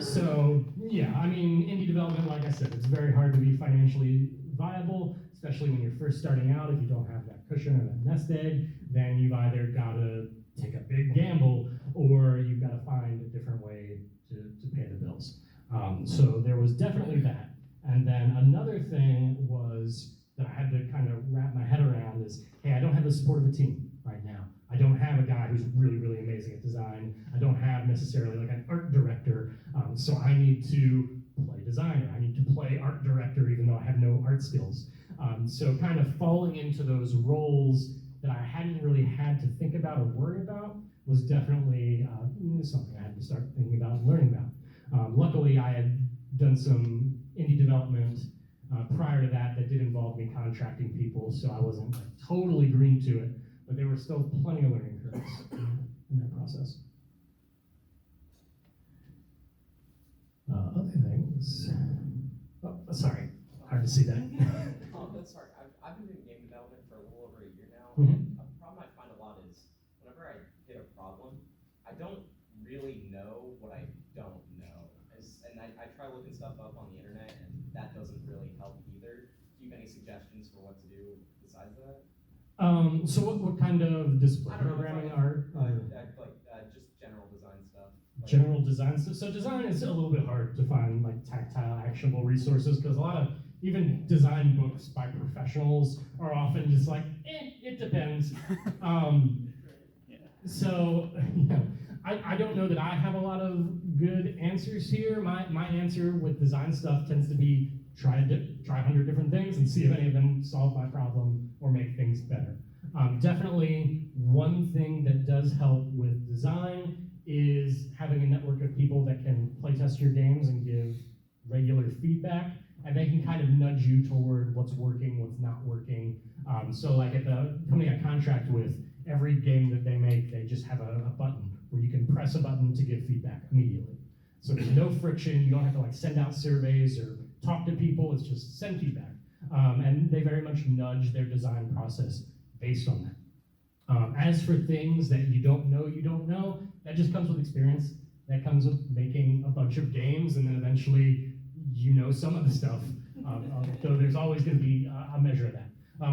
So, yeah, I mean, indie development, like I said, it's very hard to be financially viable, especially when you're first starting out. If you don't have that cushion or that nest egg, then you've either got to take a big gamble or you've got to find a different way to pay the bills. So there was definitely that. And then another thing was that I had to kind of wrap my head around is, hey, I don't have the support of a team right now. I don't have a guy who's really, really amazing at design. I don't have necessarily like an art director. So I need to play designer. I need to play art director even though I have no art skills. So kind of falling into those roles that I hadn't really had to think about or worry about was definitely something I had to start thinking about and learning about. Luckily, I had done some indie development prior to that did involve me contracting people, so I wasn't like, totally green to it, but there were still plenty of learning curves in that process. Other things. Oh, sorry, hard to see that. Sorry, I've been doing game development for a little over a year now, Mhm. and a problem I find a lot is whenever I get a problem, I don't really know what I don't know. And I try looking stuff up on the internet, and that doesn't really help either. Do you have any suggestions for what to do besides that? So what kind of discipline? I don't know, Programming, like- art? Just general design stuff. Like- General design stuff. So design is a little bit hard to find like tactile, actionable resources because a lot of even design books by professionals are often just like, it depends. So I don't know that I have a lot of good answers here. My answer with design stuff tends to be try 100 different things and see if any of them solve my problem or make things better. Definitely one thing that does help with design is having a network of people that can playtest your games and give regular feedback, and they can kind of nudge you toward what's working, what's not working. So like at the company I contract with, every game that they make, they just have a button where you can press a button to give feedback immediately. So there's no friction, you don't have to like send out surveys or talk to people, it's just send feedback. And they very much nudge their design process based on that. As for things that you don't know, that just comes with experience. That comes with making a bunch of games, and then eventually you know some of the stuff. So there's always going to be a measure of that.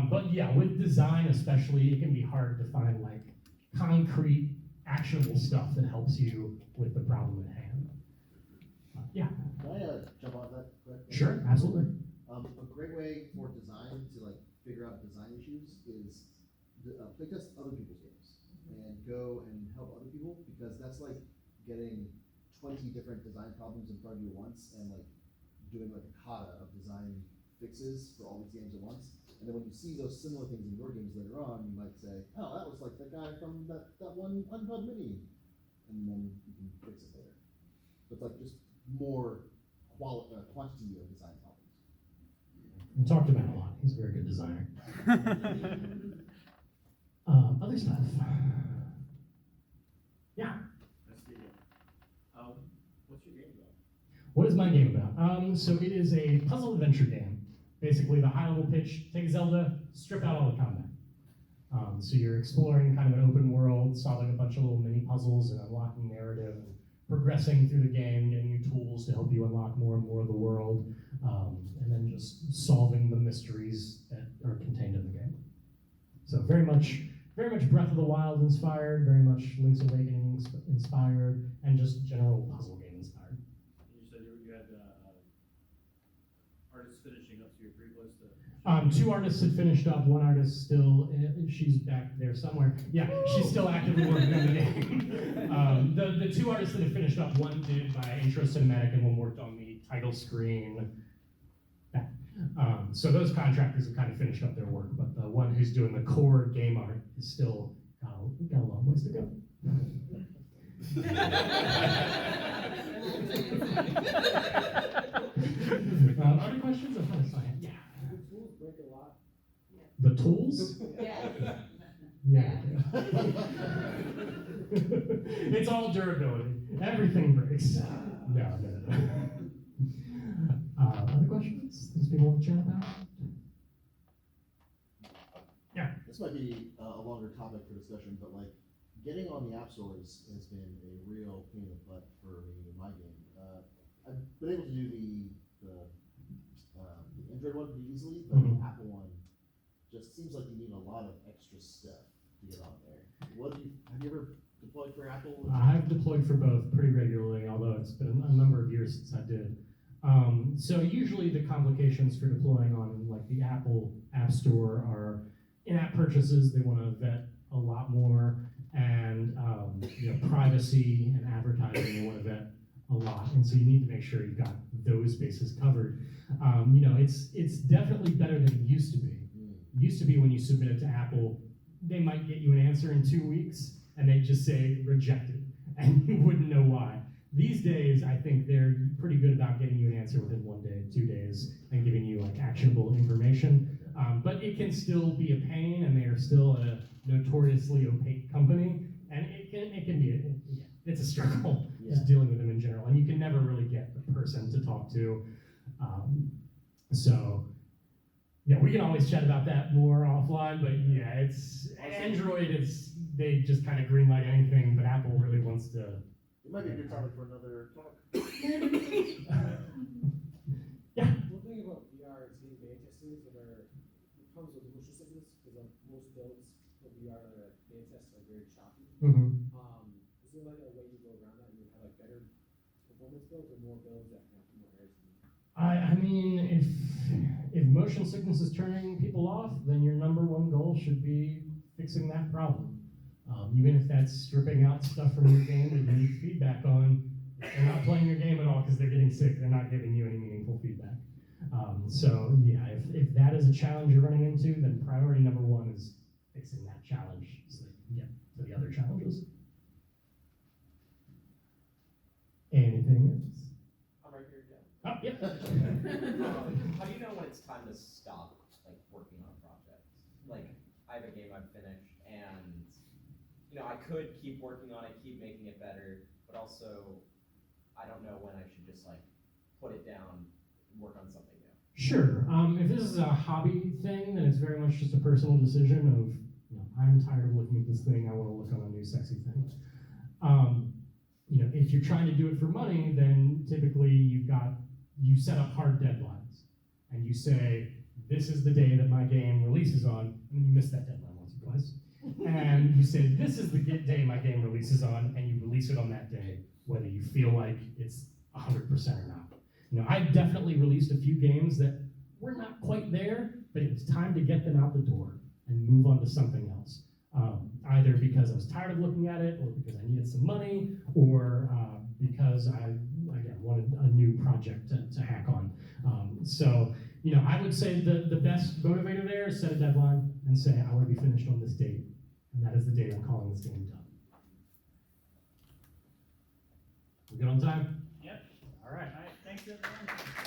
But yeah, with design especially, it can be hard to find like concrete, actionable stuff that helps you with the problem at hand. Yeah. Can I jump on that quick? Sure, absolutely. A great way for design to like figure out design issues is playtest other people's games and go and help other people, because that's like getting 20 different design problems in front of you at once and like doing like a kata of design fixes for all these games at once. And then when you see those similar things in your games later on, you might say, oh, that was like the guy from that one Unpub Mini, and then you can fix it later. So it's like just more quantity of design problems. We talked about it a lot. He's a very good designer. Other stuff. Yeah. Nice to meet you. What's your game about? What is my game about? So it is a puzzle adventure game. Basically, the high-level pitch: take Zelda, strip out all the combat. So you're exploring kind of an open world, solving a bunch of little mini puzzles and unlocking narrative, and progressing through the game, getting new tools to help you unlock more and more of the world, and then just solving the mysteries that are contained in the game. So very much Breath of the Wild inspired, very much Link's Awakening inspired, and just general puzzle game inspired. You said you had artists finishing up, so you're pretty close to. 2 artists had finished up. 1 artist still, she's back there somewhere. Yeah, she's still actively working on the game. The 2 artists that had finished up, one did my intro cinematic and one worked on the title screen. So those contractors have kind of finished up their work, but the one who's doing the core game art is still got a long ways to go. Other questions? Yeah. The tools break a lot. The tools? Yeah. Yeah. It's all durability. Everything breaks. No. Other questions? Things people want to chat about? This might be a longer topic for discussion, but like getting on the app stores has been a real pain in the butt for me in my game. I've been able to do the Android one pretty easily, but the Apple one just seems like you need a lot of extra stuff to get on there. Have you ever deployed for Apple? I've deployed for both pretty regularly, although it's been a number of years since I did. So usually the complications for deploying on like the Apple App Store are in-app purchases. They want to vet a lot more, and privacy and advertising they want to vet a lot, and so you need to make sure you've got those bases covered. It's definitely better than it used to be. It used to be when you submit it to Apple, they might get you an answer in 2 weeks, and they'd just say rejected, and you wouldn't know why. These days, I think they're pretty good about getting you an answer within 1 day, 2 days, and giving you like actionable information. But it can still be a pain, and they are still a notoriously opaque company, and it can be it's a struggle just dealing with them in general, and you can never really get the person to talk to. We can always chat about that more offline, but it's Android. They just kind of greenlight anything, but Apple really wants to. It might be a good topic for another talk. Yeah. One thing about VR is getting beta testers that comes with motion sickness, because most builds for VR that are beta tests are very choppy. Mm-hmm. Is there like a way you go around that and you have like better performance builds or more builds that have more errors? I mean, if motion sickness is turning people off, then your number one goal should be fixing that problem. Even if that's stripping out stuff from your game that you need feedback on, they're not playing your game at all because they're getting sick. They're not giving you any meaningful feedback. If that is a challenge you're running into, then priority number one is fixing that challenge so that you can get to the other challenges. Anything else? I'm right here, yeah. Oh, yeah. How do you know when it's time to stop, like, working on a project? Like, I have a game I've finished, and, I could keep working on it, keep making it better, but also, I don't know when I should just, like, put it down and work on something new. Sure. If this is a hobby thing, then it's very much just a personal decision of, I'm tired of looking at this thing, I want to look on a new sexy thing. If you're trying to do it for money, then typically you set up hard deadlines, and you say, this is the day that my game releases on, and you miss that deadline once or twice. And you say, this is the day my game releases on, and you release it on that day, whether you feel like it's 100% or not. I've definitely released a few games that were not quite there, but it was time to get them out the door and move on to something else. Either because I was tired of looking at it, or because I needed some money, or because I wanted a new project to hack on. I would say the best motivator there is set a deadline and say, I want to be finished on this date, and that is the date I'm calling this game done. We good on time? Yep. All right, thanks everyone.